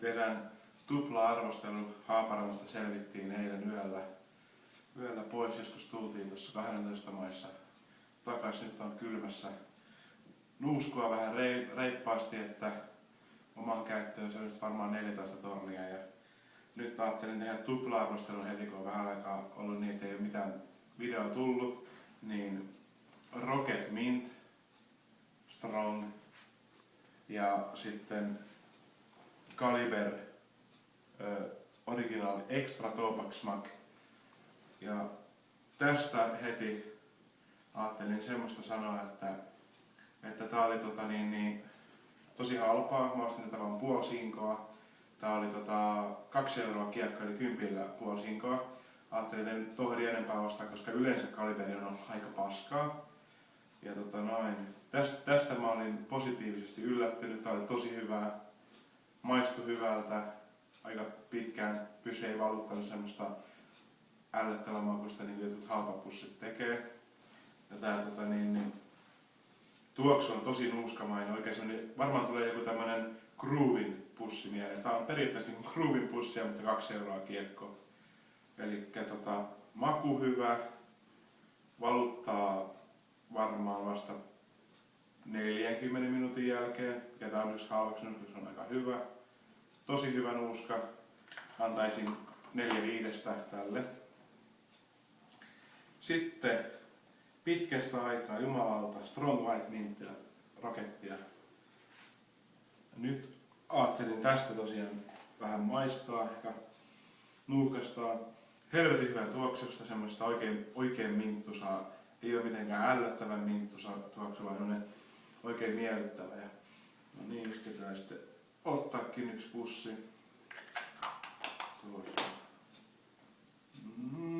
tehdään tupla-arvostelu. Haaparannasta selvittiin eilen yöllä pois, joskus tultiin tuossa 12 maissa takaisin. Nyt on kylmässä. Nuuskua vähän reippaasti, että oman käyttöön se olisi varmaan 14 tonnia. Ja nyt ajattelin tehdä tupla-arvostelun heti, kun on vähän aikaa ollut niin, että ei ole mitään videoa tullut. Niin Rocket Mint Strong ja sitten Kaliber Original Extra Topak Smak. Ja tästä heti ajattelin semmoista sanoa, että tää oli tosi halpaa. Mä ostin tätä vaan puoli sinkoa. Tää oli 2 euroa kiekko, eli 10 puoli sinkoa. Ajattelin, että nyt tohdi enempää ostaa, koska yleensä Kaliberi on aika paskaa. Ja tästä mä olin positiivisesti yllättynyt. Tää oli tosi hyvää. Maistui hyvältä. Aika pitkään ei valuttanut semmoista ällöttävän makuista, niin kuin jotkut halpapussit tekee. Ja tää tuoksu on tosi nuuskamainen. Oikein varmaan tulee joku tämmönen Groovin pussi mieleen. Tää on periaatteessa niin Groovin pussia, mutta 2 euroa kiekko. Elikkä maku hyvä. Valuttaa varmaan vasta 40 minuutin jälkeen. Ja tää on yksi halvaksunut, se on aika hyvä. Tosi hyvä nuuska. Antaisin 4/5 tälle. Sitten pitkästä aikaa, jumalauta, Strong White Minttiä, Rokettia. Nyt ajattelin tästä tosiaan vähän maistaa, ehkä nuukastaa. Helvetin hyvän tuoksusta, semmoista oikein minttusaa. Ei ole mitenkään ällöttävän minttusaa tuoksu, vaan oikein miellyttävä. Ja no niin, pistetään sitten ottaakin yksi pussi. Tuossa.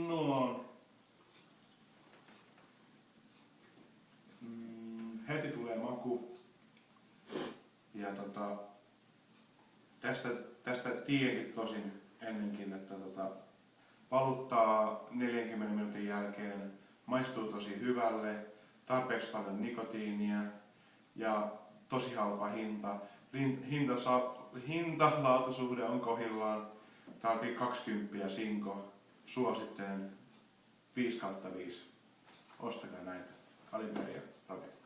No. Heti tulee maku. Ja tästä tiedänkin tosin ennenkin, että valuttaa 40 minuutin jälkeen, maistuu tosi hyvälle, tarpeeksi paljon nikotiinia ja tosi halpa hinta. Hinta-laatusuhde on kohdillaan. Tää oli 20 sinko. Suosittelen 5/5. Ostakaa näitä. Kaliberia, Rocket.